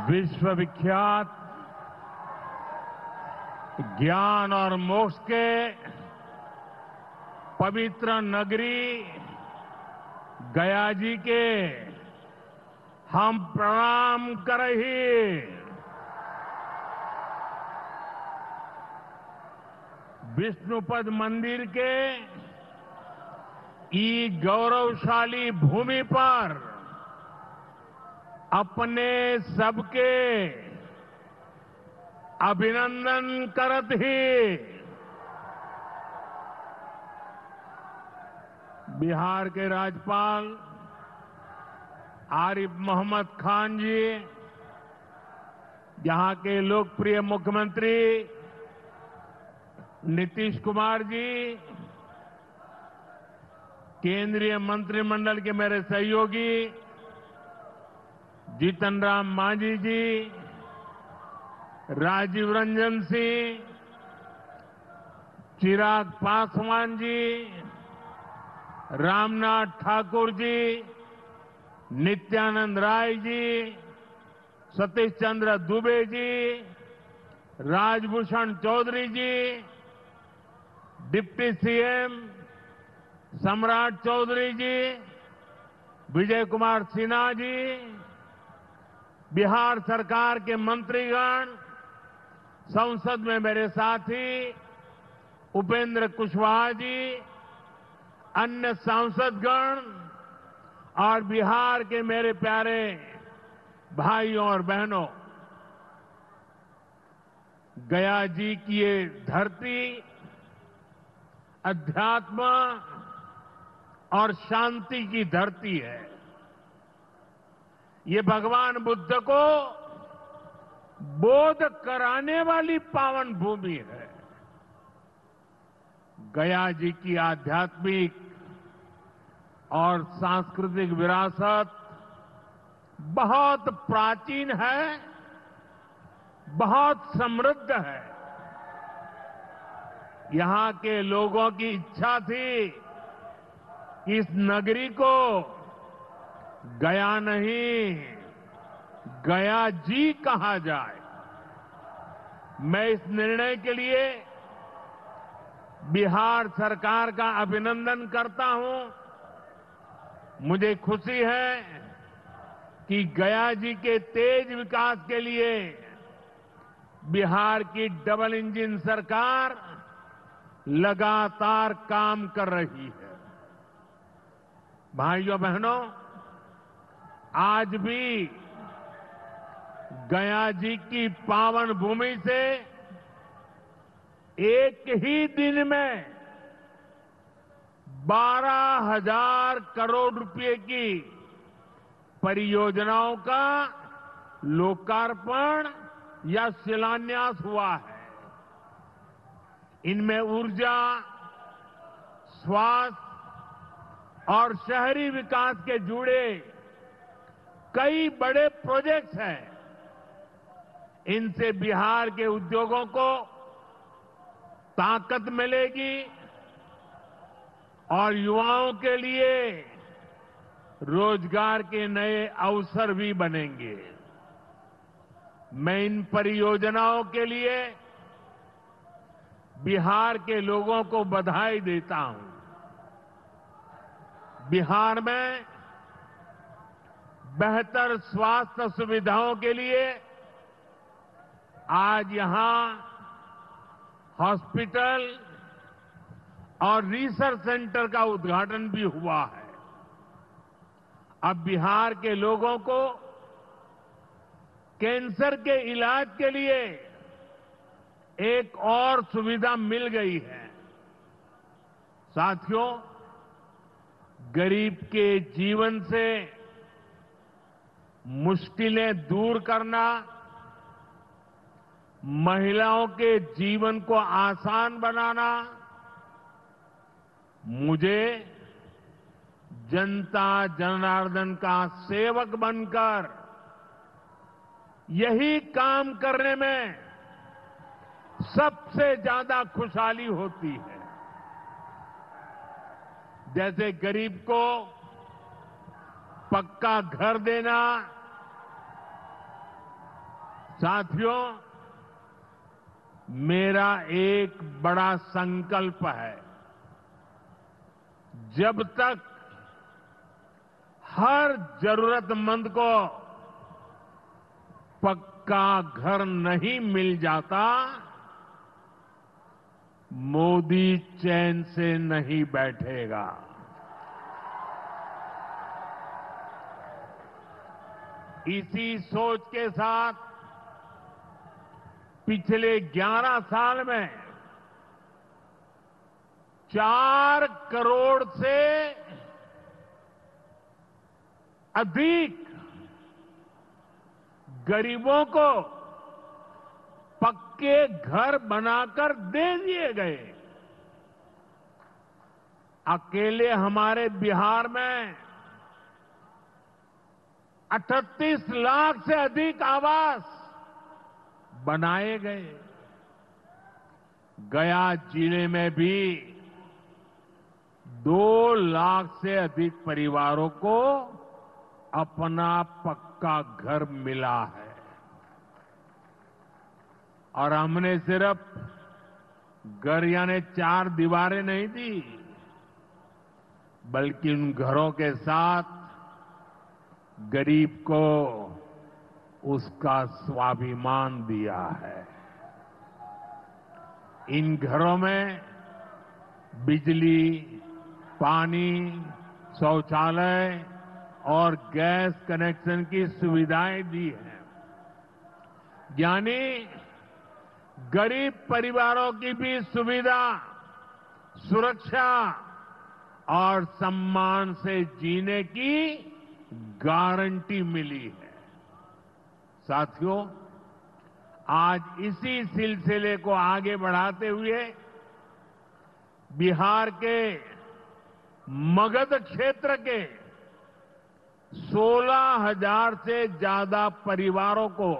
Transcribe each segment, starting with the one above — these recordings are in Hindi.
विश्वविख्यात ज्ञान और मोक्ष के पवित्र नगरी गया जी के हम प्रणाम करही। विष्णुपद मंदिर के ई गौरवशाली भूमि पर अपने सबके अभिनंदन करत ही बिहार के राज्यपाल आरिफ मोहम्मद खान जी, यहां के लोकप्रिय मुख्यमंत्री नीतीश कुमार जी, केंद्रीय मंत्रिमंडल के मेरे सहयोगी जीतन राम मांझी जी, राजीव रंजन सिंह, चिराग पासवान जी, रामनाथ ठाकुर जी, नित्यानंद राय जी, सतीश चंद्र दुबे जी, राजभूषण चौधरी जी, डिप्टी सीएम सम्राट चौधरी जी, विजय कुमार सिन्हा जी, बिहार सरकार के मंत्रीगण, संसद में मेरे साथी उपेंद्र कुशवाहा जी, अन्य सांसदगण और बिहार के मेरे प्यारे भाइयों और बहनों, गया जी की ये धरती अध्यात्म और शांति की धरती है। ये भगवान बुद्ध को बोध कराने वाली पावन भूमि है। गया जी की आध्यात्मिक और सांस्कृतिक विरासत बहुत प्राचीन है, बहुत समृद्ध है। यहां के लोगों की इच्छा थी कि इस नगरी को गया नहीं, गया जी कहा जाए। मैं इस निर्णय के लिए बिहार सरकार का अभिनंदन करता हूं। मुझे खुशी है कि गया जी के तेज विकास के लिए बिहार की डबल इंजन सरकार लगातार काम कर रही है। भाइयों बहनों, आज भी गया जी की पावन भूमि से एक ही दिन में 12,000 करोड़ रुपए की परियोजनाओं का लोकार्पण या शिलान्यास हुआ है। इनमें ऊर्जा, स्वास्थ्य और शहरी विकास के जुड़े कई बड़े प्रोजेक्ट्स हैं। इनसे बिहार के उद्योगों को ताकत मिलेगी और युवाओं के लिए रोजगार के नए अवसर भी बनेंगे। मैं इन परियोजनाओं के लिए बिहार के लोगों को बधाई देता हूं। बिहार में बेहतर स्वास्थ्य सुविधाओं के लिए आज यहां हॉस्पिटल और रिसर्च सेंटर का उद्घाटन भी हुआ है। अब बिहार के लोगों को कैंसर के इलाज के लिए एक और सुविधा मिल गई है। साथियों, गरीब के जीवन से मुश्किलें दूर करना, महिलाओं के जीवन को आसान बनाना, मुझे जनता जनार्दन का सेवक बनकर यही काम करने में सबसे ज्यादा खुशहाली होती है। जैसे गरीब को पक्का घर देना, साथियों, मेरा एक बड़ा संकल्प है। जब तक हर जरूरतमंद को पक्का घर नहीं मिल जाता, मोदी चैन से नहीं बैठेगा। इसी सोच के साथ पिछले 11 साल में 4 करोड़ से अधिक गरीबों को पक्के घर बनाकर दे दिए गए। अकेले हमारे बिहार में 38 लाख से अधिक आवास बनाए गए। गया जिले में भी 2 लाख से अधिक परिवारों को अपना पक्का घर मिला है। और हमने सिर्फ घर यानी 4 दीवारें नहीं दी, बल्कि उन घरों के साथ गरीब को उसका स्वाभिमान दिया है। इन घरों में बिजली, पानी, शौचालय और गैस कनेक्शन की सुविधाएं दी हैं। यानी गरीब परिवारों की भी सुविधा, सुरक्षा और सम्मान से जीने की गारंटी मिली है। साथियों, आज इसी सिलसिले को आगे बढ़ाते हुए बिहार के मगध क्षेत्र के 16,000 से ज्यादा परिवारों को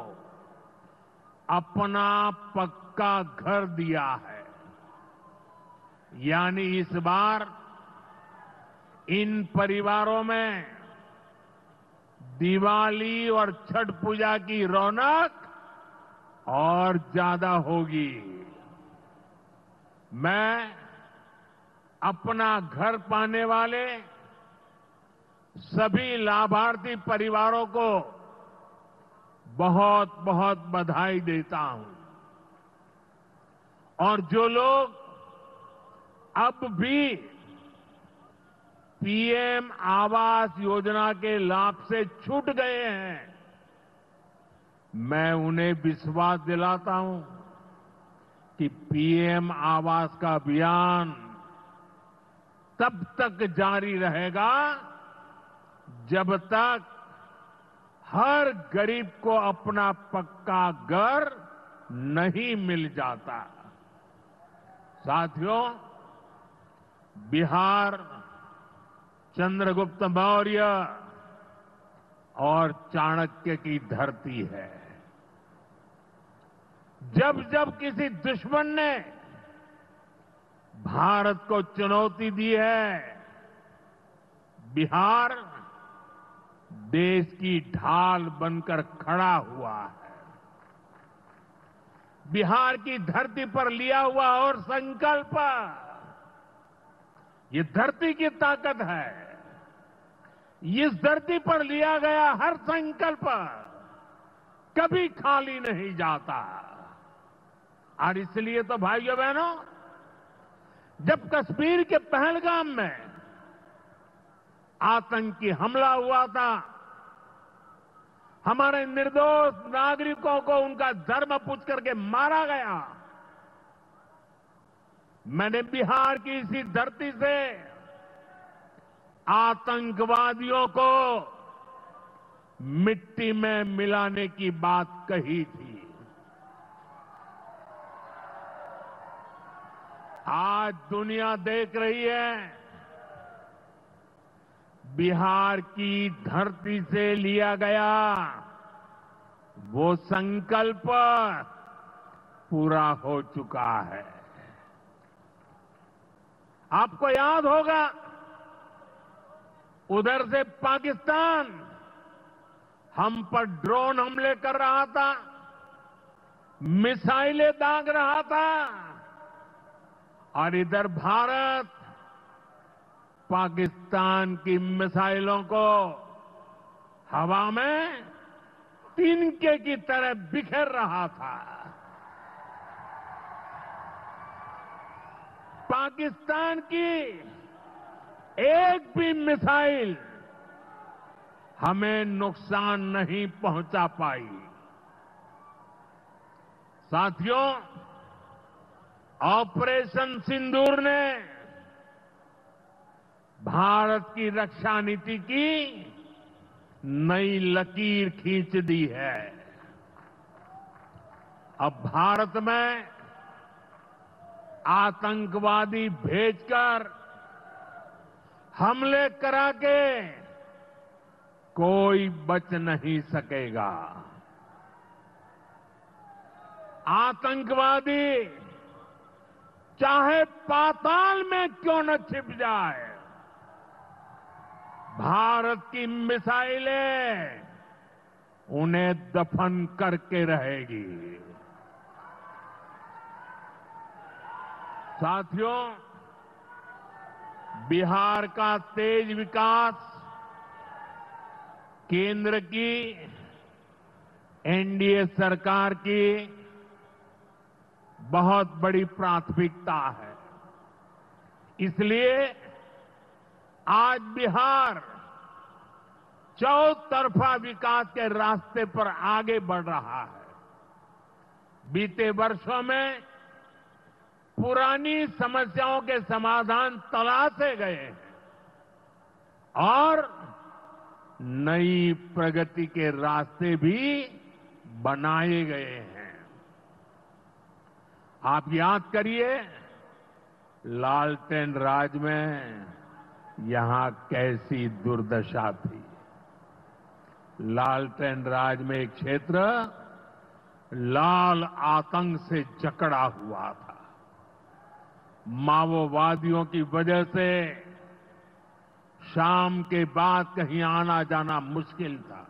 अपना पक्का घर दिया है। यानी इस बार इन परिवारों में दिवाली और छठ पूजा की रौनक और ज्यादा होगी। मैं अपना घर पाने वाले सभी लाभार्थी परिवारों को बहुत बहुत बधाई देता हूं। और जो लोग अब भी पीएम आवास योजना के लाभ से छूट गए हैं, मैं उन्हें विश्वास दिलाता हूं कि पीएम आवास का अभियान तब तक जारी रहेगा जब तक हर गरीब को अपना पक्का घर नहीं मिल जाता। साथियों, बिहार चंद्रगुप्त मौर्य और चाणक्य की धरती है। जब जब किसी दुश्मन ने भारत को चुनौती दी है, बिहार देश की ढाल बनकर खड़ा हुआ है। बिहार की धरती पर लिया हुआ और संकल्प, ये धरती की ताकत है। इस धरती पर लिया गया हर संकल्प कभी खाली नहीं जाता। और इसलिए तो भाइयों बहनों, जब कश्मीर के पहलगाम में आतंकी हमला हुआ था, हमारे निर्दोष नागरिकों को उनका धर्म पूछ करके मारा गया, मैंने बिहार की इसी धरती से आतंकवादियों को मिट्टी में मिलाने की बात कही थी। आज दुनिया देख रही है, बिहार की धरती से लिया गया वो संकल्प पूरा हो चुका है। आपको याद होगा, उधर से पाकिस्तान हम पर ड्रोन हमले कर रहा था, मिसाइलें दाग रहा था और इधर भारत पाकिस्तान की मिसाइलों को हवा में तिनके की तरह बिखेर रहा था। पाकिस्तान की एक भी मिसाइल हमें नुकसान नहीं पहुंचा पाई। साथियों, ऑपरेशन सिंदूर ने भारत की रक्षा नीति की नई लकीर खींच दी है। अब भारत में आतंकवादी भेजकर हमले करा के कोई बच नहीं सकेगा। आतंकवादी चाहे पाताल में क्यों न छिप जाए, भारत की मिसाइलें उन्हें दफन करके रहेगी। साथियों, बिहार का तेज विकास केंद्र की एनडीए सरकार की बहुत बड़ी प्राथमिकता है। इसलिए आज बिहार चौतरफा विकास के रास्ते पर आगे बढ़ रहा है। बीते वर्षों में पुरानी समस्याओं के समाधान तलाशे गए हैं और नई प्रगति के रास्ते भी बनाए गए हैं। आप याद करिए, लालटेन राज में यहां कैसी दुर्दशा थी। लालटेन राज में एक क्षेत्र लाल आतंक से जकड़ा हुआ था। माओवादियों की वजह से शाम के बाद कहीं आना जाना मुश्किल था।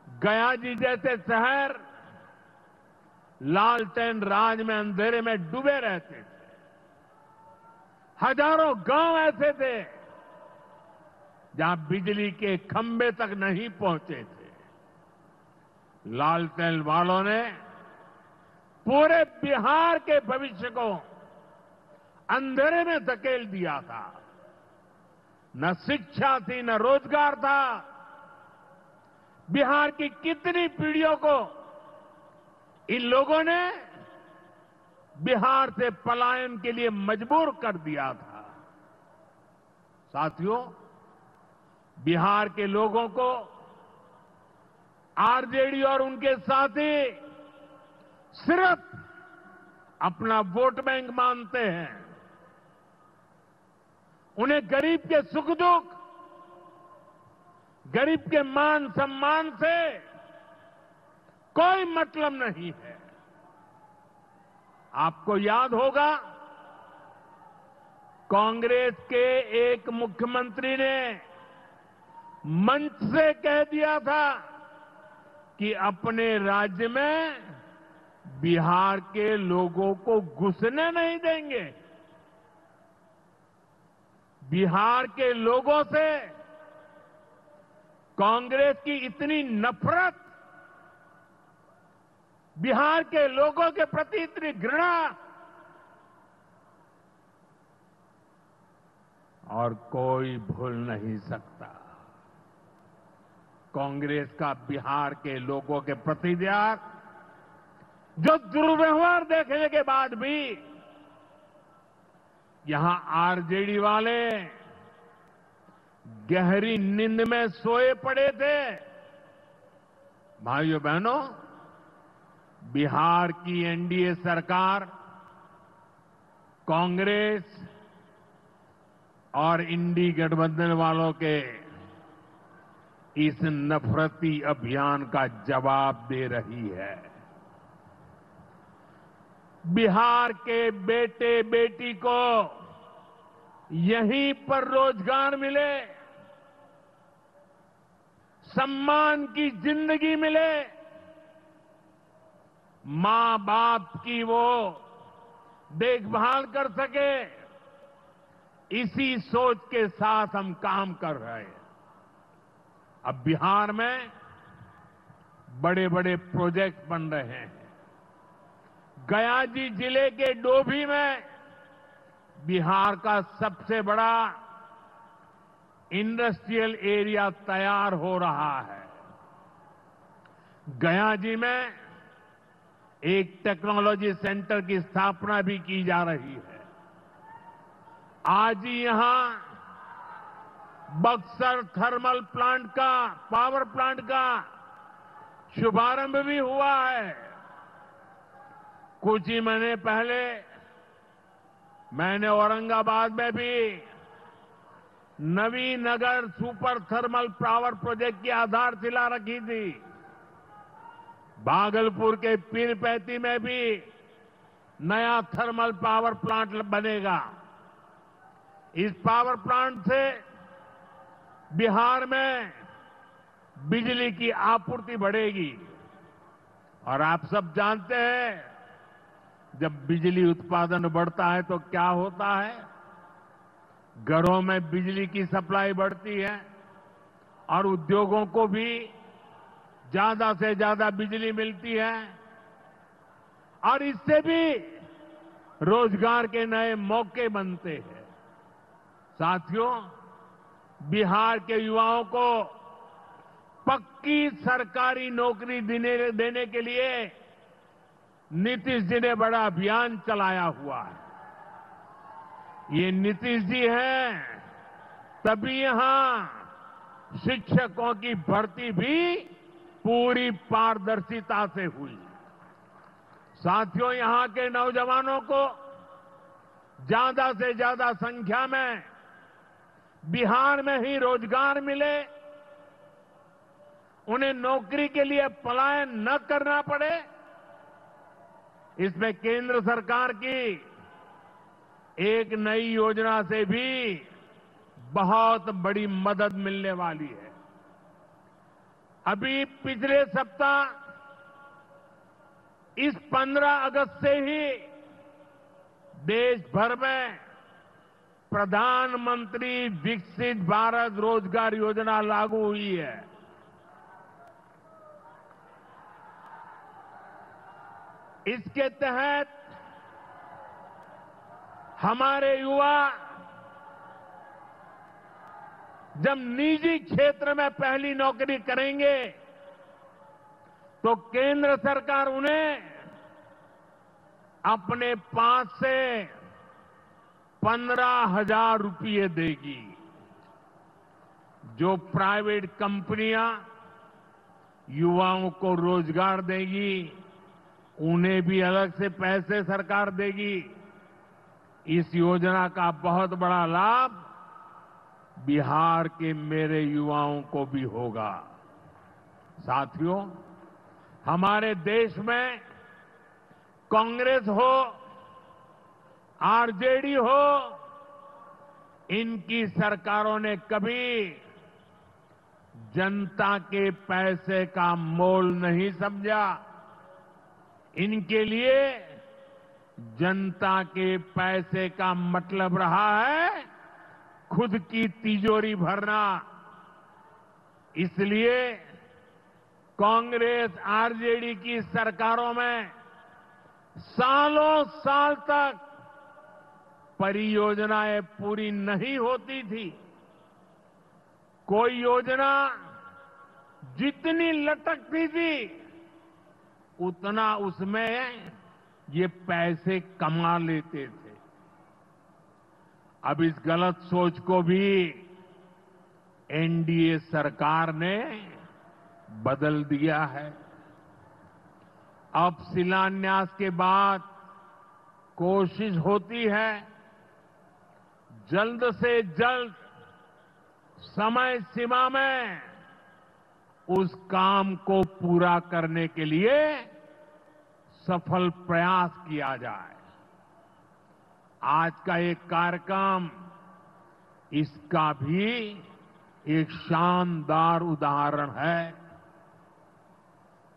गया जी जैसे शहर लालटेन राज में अंधेरे में डूबे रहते थे। हजारों गांव ऐसे थे जहां बिजली के खंभे तक नहीं पहुंचे थे। लालटेन वालों ने पूरे बिहार के भविष्य को अंधेरे में धकेल दिया था। न शिक्षा थी, न रोजगार था। बिहार की कितनी पीढ़ियों को इन लोगों ने बिहार से पलायन के लिए मजबूर कर दिया था। साथियों, बिहार के लोगों को आरजेडी और उनके साथी सिर्फ अपना वोट बैंक मानते हैं। उन्हें गरीब के सुख दुख, गरीब के मान सम्मान से कोई मतलब नहीं है। आपको याद होगा, कांग्रेस के एक मुख्यमंत्री ने मंच से कह दिया था कि अपने राज्य में बिहार के लोगों को घुसने नहीं देंगे। बिहार के लोगों से कांग्रेस की इतनी नफरत, बिहार के लोगों के प्रति इतनी घृणा, और कोई भूल नहीं सकता। कांग्रेस का बिहार के लोगों के प्रति त्याग, जो दुर्व्यवहार देखने के बाद भी यहां आरजेडी वाले गहरी नींद में सोए पड़े थे। भाइयों बहनों, बिहार की एनडीए सरकार कांग्रेस और इंडी गठबंधन वालों के इस नफरती अभियान का जवाब दे रही है। बिहार के बेटे बेटी को यहीं पर रोजगार मिले, सम्मान की जिंदगी मिले, मां बाप की वो देखभाल कर सके, इसी सोच के साथ हम काम कर रहे हैं। अब बिहार में बड़े बड़े प्रोजेक्ट बन रहे हैं। गया जी जिले के डोभी में बिहार का सबसे बड़ा इंडस्ट्रियल एरिया तैयार हो रहा है। गया जी में एक टेक्नोलॉजी सेंटर की स्थापना भी की जा रही है। आज ही यहां बक्सर थर्मल प्लांट का, पावर प्लांट का शुभारंभ भी हुआ है। कुछ ही महीने पहले मैंने औरंगाबाद में भी Navinagar super thermal power project की आधारशिला रखी थी। भागलपुर के पीरपैंती में भी नया थर्मल पावर प्लांट बनेगा। इस पावर प्लांट से बिहार में बिजली की आपूर्ति बढ़ेगी। और आप सब जानते हैं, जब बिजली उत्पादन बढ़ता है तो क्या होता है? घरों में बिजली की सप्लाई बढ़ती है और उद्योगों को भी ज्यादा से ज्यादा बिजली मिलती है और इससे भी रोजगार के नए मौके बनते हैं। साथियों, बिहार के युवाओं को पक्की सरकारी नौकरी देने के लिए नीतीश जी ने बड़ा अभियान चलाया हुआ है। ये नीतीश जी हैं, तभी यहां शिक्षकों की भर्ती भी पूरी पारदर्शिता से हुई। साथियों, यहां के नौजवानों को ज्यादा से ज्यादा संख्या में बिहार में ही रोजगार मिले, उन्हें नौकरी के लिए पलायन न करना पड़े, इसमें केंद्र सरकार की एक नई योजना से भी बहुत बड़ी मदद मिलने वाली है। अभी पिछले सप्ताह इस 15 अगस्त से ही देश भर में प्रधानमंत्री विकसित भारत रोजगार योजना लागू हुई है। इसके तहत हमारे युवा जब निजी क्षेत्र में पहली नौकरी करेंगे तो केंद्र सरकार उन्हें अपने पास से 15,000 रुपये देगी। जो प्राइवेट कंपनियां युवाओं को रोजगार देगी, उन्हें भी अलग से पैसे सरकार देगी। इस योजना का बहुत बड़ा लाभ बिहार के मेरे युवाओं को भी होगा। साथियों, हमारे देश में कांग्रेस हो, आरजेडी हो, इनकी सरकारों ने कभी जनता के पैसे का मोल नहीं समझा। इनके लिए जनता के पैसे का मतलब रहा है खुद की तिजोरी भरना। इसलिए कांग्रेस आरजेडी की सरकारों में सालों साल तक परियोजनाएं पूरी नहीं होती थी। कोई योजना जितनी लटकती थी उतना उसमें ये पैसे कमा लेते थे। अब इस गलत सोच को भी एनडीए सरकार ने बदल दिया है। अब शिलान्यास के बाद कोशिश होती है जल्द से जल्द समय सीमा में उस काम को पूरा करने के लिए सफल प्रयास किया जाए। आज का एक कार्यक्रम इसका भी एक शानदार उदाहरण है।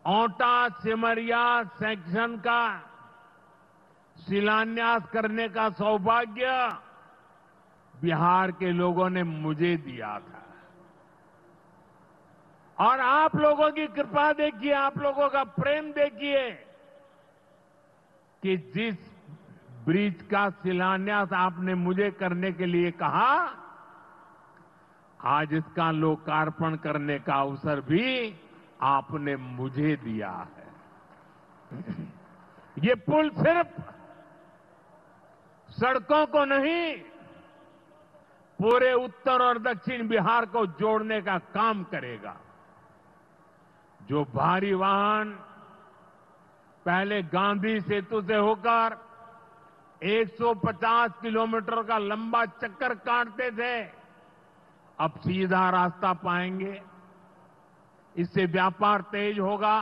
औटा सिमरिया सेक्शन का शिलान्यास करने का सौभाग्य बिहार के लोगों ने मुझे दिया था। और आप लोगों की कृपा देखिए, आप लोगों का प्रेम देखिए कि जिस ब्रिज का शिलान्यास आपने मुझे करने के लिए कहा, आज इसका लोकार्पण करने का अवसर भी आपने मुझे दिया है। ये पुल सिर्फ सड़कों को नहीं, पूरे उत्तर और दक्षिण बिहार को जोड़ने का काम करेगा। जो भारी वाहन पहले गांधी सेतु से होकर 150 किलोमीटर का लंबा चक्कर काटते थे, अब सीधा रास्ता पाएंगे। इससे व्यापार तेज होगा,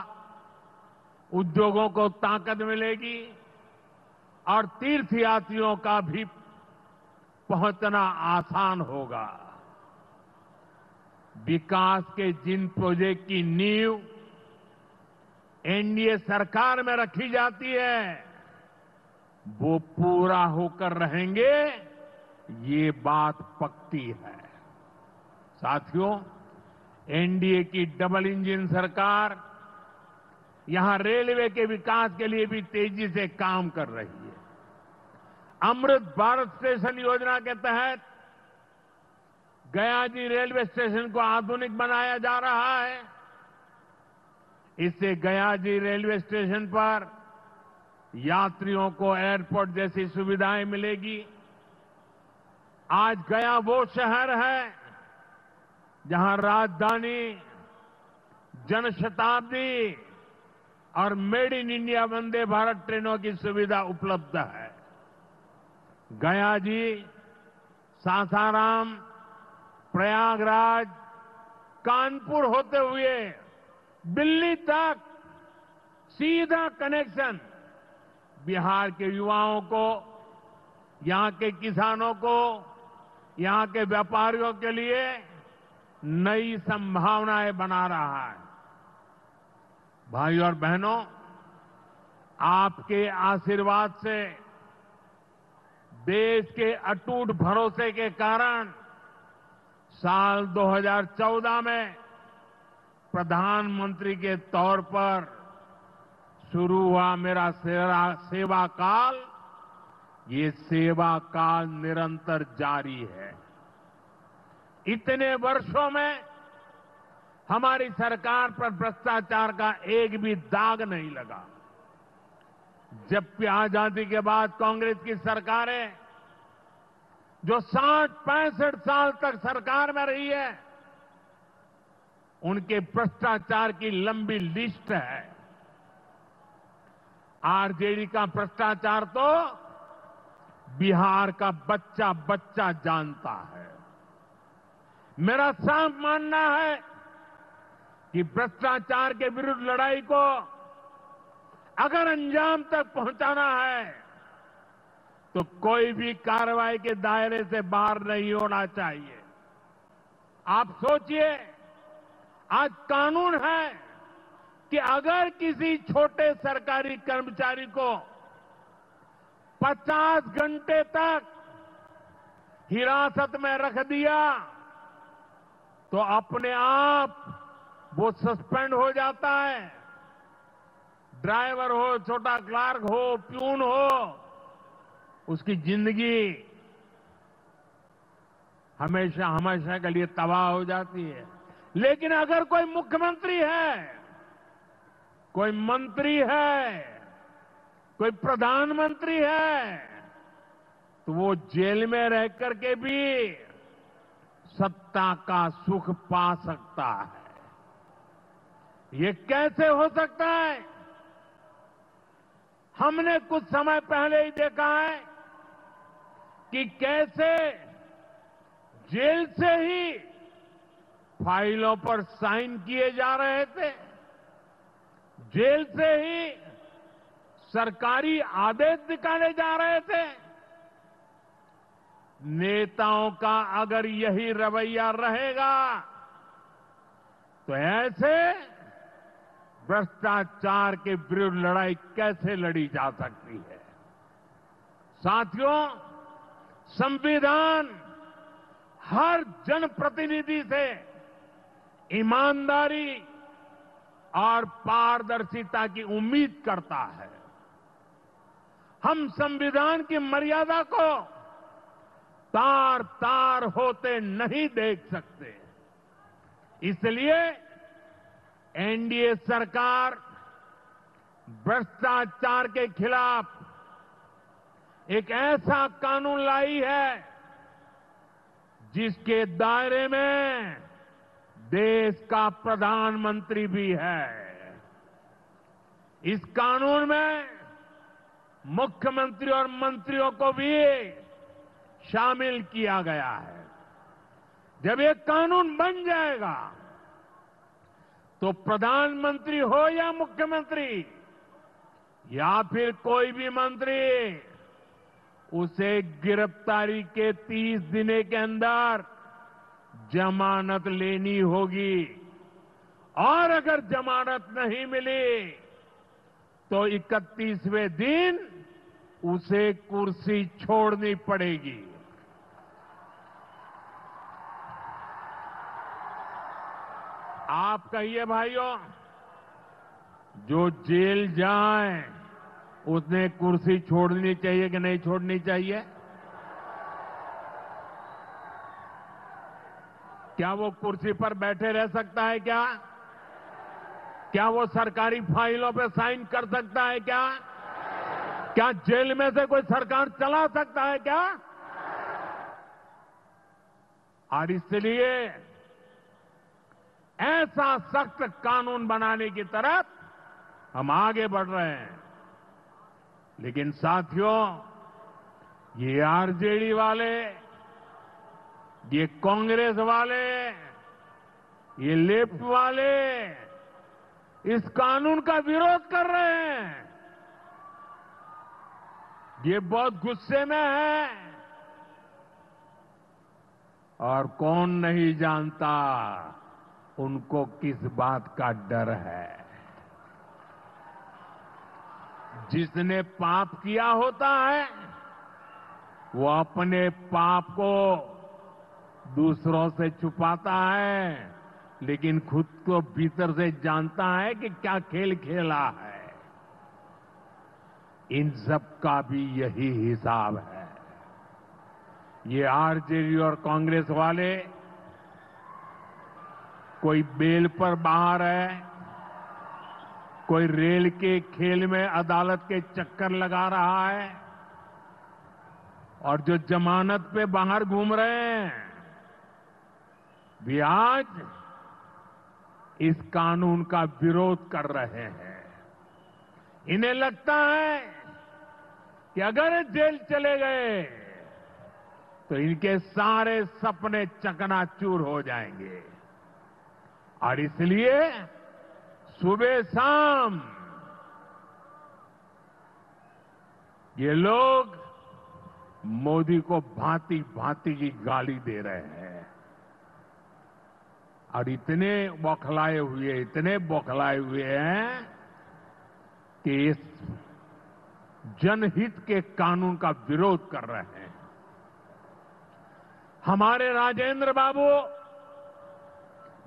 उद्योगों को ताकत मिलेगी और तीर्थयात्रियों का भी पहुंचना आसान होगा। विकास के जिन प्रोजेक्ट की नींव एनडीए सरकार में रखी जाती है, वो पूरा होकर रहेंगे, ये बात पक्की है। साथियों, एनडीए की डबल इंजन सरकार यहां रेलवे के विकास के लिए भी तेजी से काम कर रही है। अमृत भारत स्टेशन योजना के तहत गयाजी रेलवे स्टेशन को आधुनिक बनाया जा रहा है। इससे गयाजी रेलवे स्टेशन पर यात्रियों को एयरपोर्ट जैसी सुविधाएं मिलेगी। आज गया वो शहर है जहां राजधानी, जनशताब्दी और made in India Vande Bharat ट्रेनों की सुविधा उपलब्ध है। गया जी, सासाराम, प्रयागराज, कानपुर होते हुए दिल्ली तक सीधा कनेक्शन बिहार के युवाओं को, यहां के किसानों को, यहां के व्यापारियों के लिए नई संभावनाएं बना रहा है। भाई और बहनों, आपके आशीर्वाद से, देश के अटूट भरोसे के कारण साल 2014 में प्रधानमंत्री के तौर पर शुरू हुआ मेरा सेवा काल, ये सेवा काल निरंतर जारी है। इतने वर्षों में हमारी सरकार पर भ्रष्टाचार का एक भी दाग नहीं लगा। जबकि आजादी के बाद कांग्रेस की सरकारें जो 60-65 साल तक सरकार में रही है, उनके भ्रष्टाचार की लंबी लिस्ट है। आरजेडी का भ्रष्टाचार तो बिहार का बच्चा बच्चा जानता है। मेरा साफ मानना है कि भ्रष्टाचार के विरुद्ध लड़ाई को अगर अंजाम तक पहुंचाना है तो कोई भी कार्रवाई के दायरे से बाहर नहीं होना चाहिए। आप सोचिए, आज कानून है कि अगर किसी छोटे सरकारी कर्मचारी को 50 घंटे तक हिरासत में रख दिया तो अपने आप वो सस्पेंड हो जाता है। ड्राइवर हो, छोटा क्लार्क हो, प्यून हो, उसकी जिंदगी हमेशा हमेशा के लिए तबाह हो जाती है। लेकिन अगर कोई मुख्यमंत्री है, कोई मंत्री है, कोई प्रधानमंत्री है, तो वो जेल में रह करके भी सत्ता का सुख पा सकता है। ये कैसे हो सकता है? हमने कुछ समय पहले ही देखा है कि कैसे जेल से ही फाइलों पर साइन किए जा रहे थे, जेल से ही सरकारी आदेश निकाले जा रहे थे। नेताओं का अगर यही रवैया रहेगा तो ऐसे भ्रष्टाचार के विरुद्ध लड़ाई कैसे लड़ी जा सकती है। साथियों, संविधान हर जनप्रतिनिधि से ईमानदारी और पारदर्शिता की उम्मीद करता है। हम संविधान की मर्यादा को तार तार होते नहीं देख सकते। इसलिए एनडीए सरकार भ्रष्टाचार के खिलाफ एक ऐसा कानून लाई है जिसके दायरे में देश का प्रधानमंत्री भी है। इस कानून में मुख्यमंत्री और मंत्रियों को भी शामिल किया गया है। जब ये कानून बन जाएगा तो प्रधानमंत्री हो या मुख्यमंत्री या फिर कोई भी मंत्री, उसे गिरफ्तारी के 30 दिन के अंदर जमानत लेनी होगी और अगर जमानत नहीं मिली तो 31वें दिन उसे कुर्सी छोड़नी पड़ेगी। आप कहिए भाइयों, जो जेल जाए उसने कुर्सी छोड़नी चाहिए कि नहीं छोड़नी चाहिए? क्या वो कुर्सी पर बैठे रह सकता है क्या? क्या वो सरकारी फाइलों पे साइन कर सकता है क्या? क्या जेल में से कोई सरकार चला सकता है क्या? और इसलिए ऐसा सख्त कानून बनाने की तरफ हम आगे बढ़ रहे हैं। लेकिन साथियों, ये आरजेडी वाले, ये कांग्रेस वाले, ये लेफ्ट वाले इस कानून का विरोध कर रहे हैं। ये बहुत गुस्से में है और कौन नहीं जानता उनको किस बात का डर है। जिसने पाप किया होता है वो अपने पाप को दूसरों से छुपाता है, लेकिन खुद को भीतर से जानता है कि क्या खेल खेला है। इन सब का भी यही हिसाब है। ये आरजेडी और कांग्रेस वाले कोई बेल पर बाहर है, कोई रेल के खेल में अदालत के चक्कर लगा रहा है, और जो जमानत पे बाहर घूम रहे हैं भी आज इस कानून का विरोध कर रहे हैं। इन्हें लगता है कि अगर ये जेल चले गए तो इनके सारे सपने चकनाचूर हो जाएंगे, और इसलिए सुबह शाम ये लोग मोदी को भांति भांति की गाली दे रहे हैं और इतने बौखलाए हुए हैं कि इस जनहित के कानून का विरोध कर रहे हैं। हमारे राजेंद्र बाबू,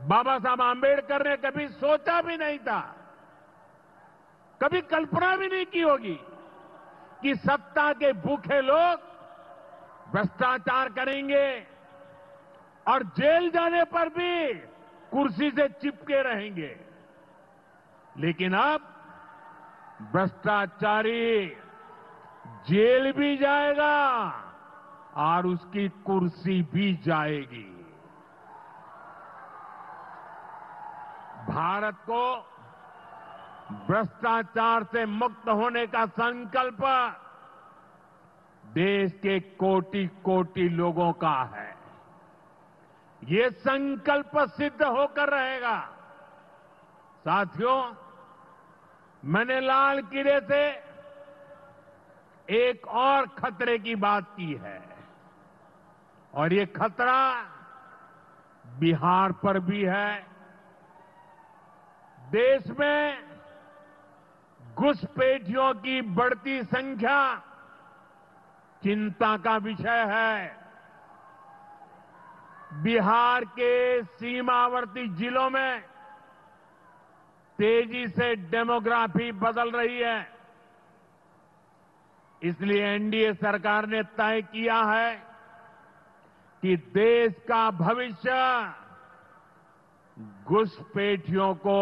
बाबा साहब आंबेडकर ने कभी सोचा भी नहीं था, कभी कल्पना भी नहीं की होगी कि सत्ता के भूखे लोग भ्रष्टाचार करेंगे और जेल जाने पर भी कुर्सी से चिपके रहेंगे। लेकिन अब भ्रष्टाचारी जेल भी जाएगा और उसकी कुर्सी भी जाएगी। भारत को भ्रष्टाचार से मुक्त होने का संकल्प देश के कोटि कोटि लोगों का है। ये संकल्प सिद्ध होकर रहेगा। साथियों, मैंने लाल किले से एक और खतरे की बात की है, और ये खतरा बिहार पर भी है, देश में घुसपैठियों की बढ़ती संख्या चिंता का विषय है। बिहार के सीमावर्ती जिलों में तेजी से डेमोग्राफी बदल रही है। इसलिए एनडीए सरकार ने तय किया है कि देश का भविष्य घुसपैठियों को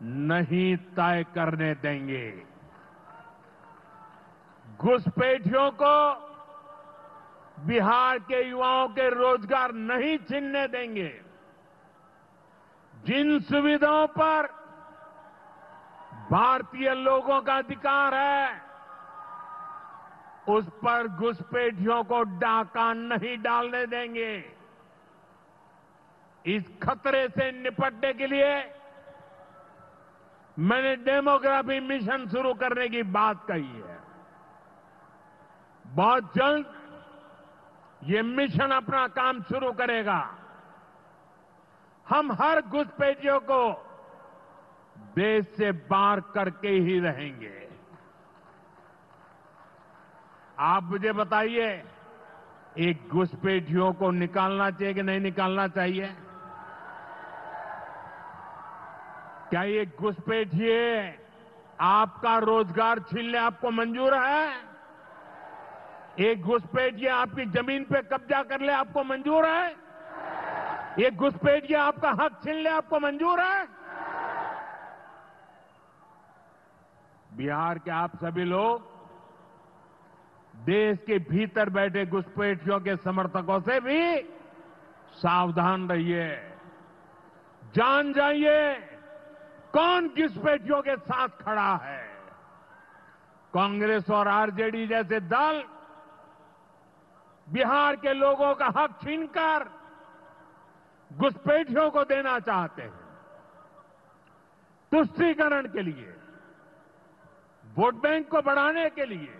नहीं तय करने देंगे। घुसपैठियों को बिहार के युवाओं के रोजगार नहीं छीनने देंगे। जिन सुविधाओं पर भारतीय लोगों का अधिकार है, उस पर घुसपैठियों को डाका नहीं डालने देंगे। इस खतरे से निपटने के लिए मैंने डेमोग्राफी मिशन शुरू करने की बात कही है। बहुत जल्द ये मिशन अपना काम शुरू करेगा। हम हर घुसपैठियों को देश से बाहर करके ही रहेंगे। आप मुझे बताइए, एक घुसपैठियों को निकालना चाहिए कि नहीं निकालना चाहिए? क्या ये घुसपैठिए आपका रोजगार छीनने आपको मंजूर है? एक घुसपैठिया आपकी जमीन पे कब्जा कर ले आपको मंजूर है? एक घुसपैठिया आपका हक छीन ले आपको मंजूर है? बिहार के आप सभी लोग देश के भीतर बैठे घुसपैठियों के समर्थकों से भी सावधान रहिए। जान जाइए कौन घुसपैठियों के साथ खड़ा है। कांग्रेस और आरजेडी जैसे दल बिहार के लोगों का हक छीनकर घुसपैठियों को देना चाहते हैं। तुष्टीकरण के लिए, वोट बैंक को बढ़ाने के लिए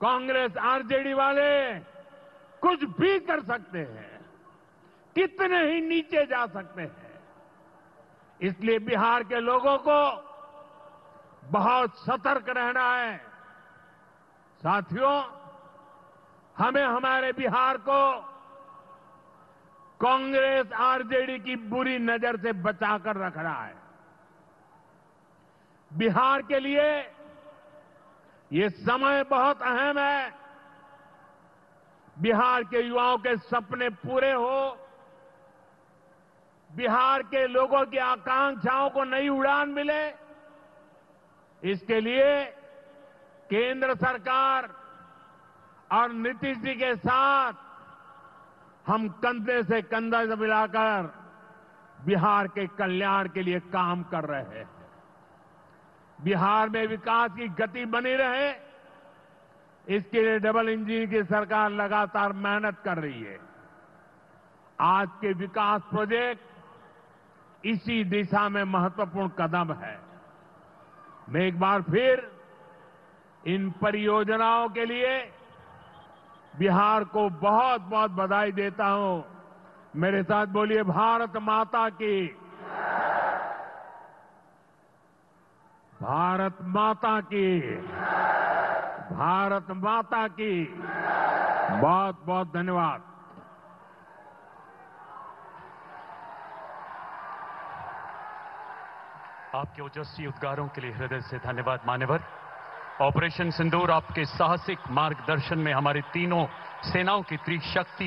कांग्रेस आरजेडी वाले कुछ भी कर सकते हैं, कितने ही नीचे जा सकते हैं। इसलिए बिहार के लोगों को बहुत सतर्क रहना है। साथियों, हमें हमारे बिहार को कांग्रेस आरजेडी की बुरी नजर से बचाकर रखना है। बिहार के लिए ये समय बहुत अहम है। बिहार के युवाओं के सपने पूरे हो, बिहार के लोगों की आकांक्षाओं को नई उड़ान मिले, इसके लिए केंद्र सरकार और नीतीश जी के साथ हम कंधे से कंधा मिलाकर बिहार के कल्याण के लिए काम कर रहे हैं। बिहार में विकास की गति बनी रहे, इसके लिए डबल इंजन की सरकार लगातार मेहनत कर रही है। आज के विकास प्रोजेक्ट इसी दिशा में महत्वपूर्ण कदम है। मैं एक बार फिर इन परियोजनाओं के लिए बिहार को बहुत बहुत बधाई देता हूं। मेरे साथ बोलिए, भारत माता की, भारत माता की, भारत माता की। बहुत बहुत धन्यवाद। आपके ओजस्वी उद्गारों के लिए हृदय से धन्यवाद मान्यवर। ऑपरेशन सिंदूर आपके साहसिक मार्गदर्शन में हमारी तीनों सेनाओं की त्रिशक्ति